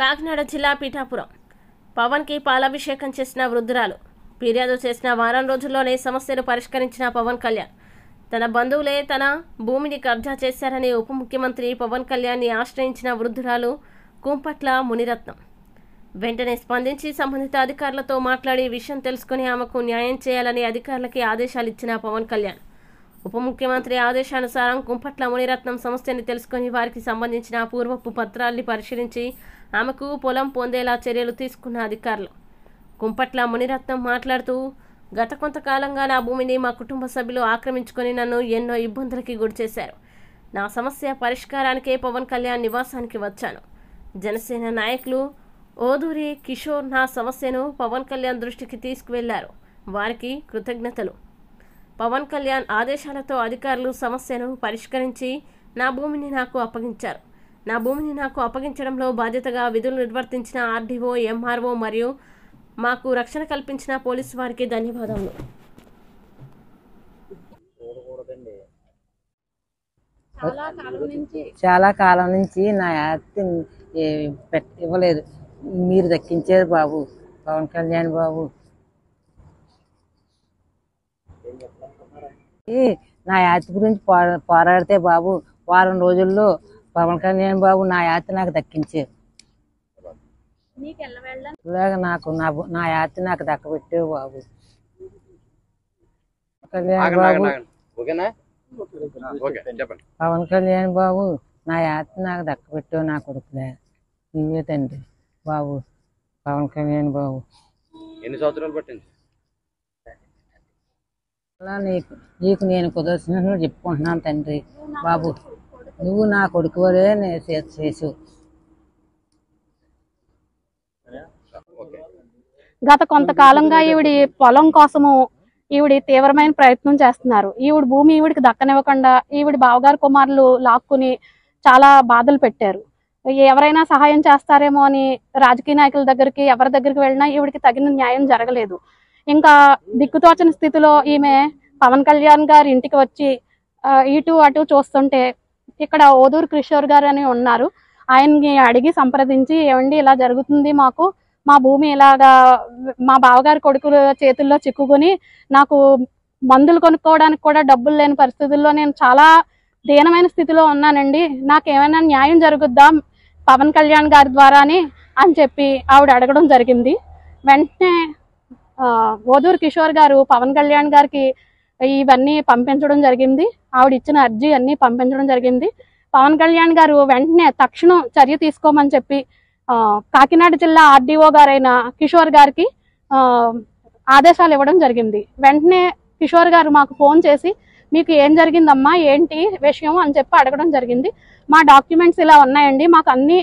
కాకినాడ జిల్లా పీఠాపురం పవన్కి పాలాభిషేకం చేసిన వృద్ధురాలు ఫిర్యాదు చేసిన వారం రోజుల్లోనే సమస్యను పరిష్కరించిన పవన్ కళ్యాణ్ తన బంధువులే తన భూమిని కబ్జా చేశారని ఉప ముఖ్యమంత్రి పవన్ కళ్యాణ్ని ఆశ్రయించిన వృద్ధురాలు కుంపట్ల మునిరత్నం వెంటనే స్పందించి సంబంధిత అధికారులతో మాట్లాడి విషయం తెలుసుకుని ఆమెకు న్యాయం చేయాలని అధికారులకి ఆదేశాలు ఇచ్చిన పవన్ కళ్యాణ్ ఉప ముఖ్యమంత్రి ఆదేశానుసారం కుంపట్ల మునిరత్నం సమస్యని తెలుసుకుని వారికి సంబంధించిన పూర్వపు పత్రాల్ని పరిశీలించి ఆమెకు పొలం పొందేలా చర్యలు తీసుకున్న అధికారులు. కుంపట్ల మునిరత్నం మాట్లాడుతూ, గత కొంతకాలంగా నా భూమిని మా కుటుంబ సభ్యులు ఆక్రమించుకొని నన్ను ఎన్నో ఇబ్బందులకి గురిచేశారు. నా సమస్య పరిష్కారానికే పవన్ కళ్యాణ్ నివాసానికి వచ్చాను. జనసేన నాయకులు ఓదూరి కిషోర్ నా సమస్యను పవన్ కళ్యాణ్ దృష్టికి తీసుకువెళ్లారు. వారికి కృతజ్ఞతలు. పవన్ కళ్యాణ్ ఆదేశాలతో అధికారులు సమస్యను పరిష్కరించి నా భూమిని నాకు అప్పగించారు. నా భూమిని నాకు అప్పగించడంలో బాధ్యతగా విధులు నిర్వర్తించిన ఆర్డీఓ, ఎంఆర్ఓ మరియు మాకు రక్షణ కల్పించిన పోలీసు వారికి ధన్యవాదాలు. చాలా కాలం నుంచి నా యాత్ర ఇవ్వలేదు. మీరు దక్కించారు బాబు, పవన్ కళ్యాణ్ బాబు. నా యాత్ర గురించి పోరాడితే బాబు వారం రోజుల్లో పవన్ కళ్యాణ్ బాబు నా యాత్ర నాకు దక్కించారు. నాకు నా యాత్ర నాకు దక్కబెట్టావు బాబు. కళ్యాణ్ బాబు, పవన్ కళ్యాణ్ బాబు నా యాత్ర నాకు దక్కబెట్టావు. నా కొడుకులే నీవే తండ్రి బాబు. పవన్ కళ్యాణ్ బాబు ఎన్ని సంవత్సరాలు పట్టింది? నీకు నేను కుదర్శన చెప్పుకుంటున్నాను తండ్రి బాబు. నువ్వు నా కొడుకు వరే చేసు. గత కొంతకాలంగా ఈవిడి పొలం కోసము ఈవిడి తీవ్రమైన ప్రయత్నం చేస్తున్నారు. ఈవిడ భూమి ఈవిడికి దక్కనివ్వకుండా ఈవిడి బావగారు కుమారులు లాక్కుని చాలా బాధలు పెట్టారు. ఎవరైనా సహాయం చేస్తారేమో అని రాజకీయ నాయకుల దగ్గరికి ఎవరి దగ్గరికి వెళ్ళినా ఈవిడికి తగిన న్యాయం జరగలేదు. ఇంకా దిక్కుతోచని స్థితిలో ఈమె పవన్ కళ్యాణ్ గారి ఇంటికి వచ్చి ఇటు అటు చూస్తుంటే ఇక్కడ ఓదూరు కిషోర్ గారు అని ఉన్నారు. ఆయన్ని అడిగి సంప్రదించి, ఏమండి ఇలా జరుగుతుంది, మాకు మా భూమి ఇలాగా మా బావగారి కొడుకుల చేతుల్లో చిక్కుకొని నాకు మందులు కొనుక్కోవడానికి కూడా డబ్బులు లేని పరిస్థితుల్లో నేను చాలా దీనమైన స్థితిలో ఉన్నానండి, నాకేమైనా న్యాయం జరుగుద్దా పవన్ కళ్యాణ్ గారి ద్వారా అని చెప్పి ఆవిడ అడగడం జరిగింది. వెంటనే ఓదూరు కిషోర్ గారు పవన్ కళ్యాణ్ గారికి ఇవన్నీ పంపించడం జరిగింది. ఆవిడ ఇచ్చిన అర్జీ అన్నీ పంపించడం జరిగింది. పవన్ కళ్యాణ్ గారు వెంటనే తక్షణం చర్య తీసుకోమని చెప్పి కాకినాడ జిల్లా ఆర్డీఓ గారైన కిషోర్ గారికి ఆదేశాలు ఇవ్వడం జరిగింది. వెంటనే కిషోర్ గారు మాకు ఫోన్ చేసి, మీకు ఏం జరిగిందమ్మా, ఏంటి విషయం అని చెప్పి అడగడం జరిగింది. మా డాక్యుమెంట్స్ ఇలా ఉన్నాయండి, మాకు అన్ని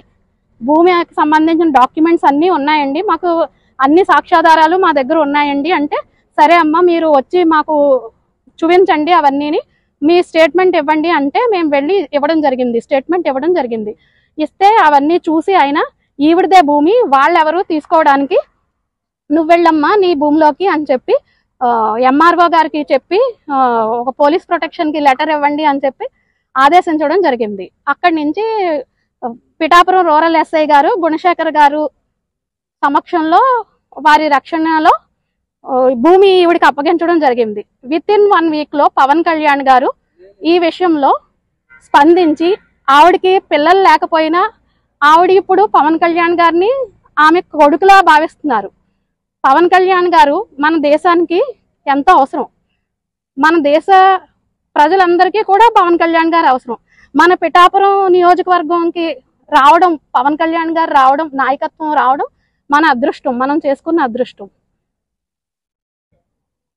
భూమికి సంబంధించిన డాక్యుమెంట్స్ అన్నీ ఉన్నాయండి, మాకు అన్ని సాక్ష్యాధారాలు మా దగ్గర ఉన్నాయండి అంటే, సరే అమ్మ మీరు వచ్చి మాకు చూపించండి అవన్నీని, మీ స్టేట్మెంట్ ఇవ్వండి అంటే మేము వెళ్ళి ఇవ్వడం జరిగింది. స్టేట్మెంట్ ఇవ్వడం జరిగింది. ఇస్తే అవన్నీ చూసి ఆయన ఈవిడదే భూమి, వాళ్ళెవరు తీసుకోవడానికి, నువ్వు వెళ్ళమ్మా నీ భూమిలోకి అని చెప్పి ఎంఆర్ఓ గారికి చెప్పి ఒక పోలీస్ ప్రొటెక్షన్కి లెటర్ ఇవ్వండి అని చెప్పి ఆదేశించడం జరిగింది. అక్కడి నుంచి పిఠాపురం రూరల్ ఎస్ఐ గారు గుణశేఖర్ గారు సమక్షంలో వారి రక్షణలో భూమి ఈవిడికి అప్పగించడం జరిగింది. విత్ ఇన్ 1 వీక్ లో పవన్ కళ్యాణ్ గారు ఈ విషయంలో స్పందించి, ఆవిడికి పిల్లలు లేకపోయినా ఆవిడ ఇప్పుడు పవన్ కళ్యాణ్ గారిని ఆమె కొడుకులా భావిస్తున్నారు. పవన్ కళ్యాణ్ గారు మన దేశానికి ఎంతో అవసరం. మన దేశ ప్రజలందరికీ కూడా పవన్ కళ్యాణ్ గారు అవసరం. మన పిఠాపురం నియోజకవర్గంకి రావడం, పవన్ కళ్యాణ్ గారు రావడం, నాయకత్వం రావడం మన అదృష్టం, మనం చేసుకున్న అదృష్టం.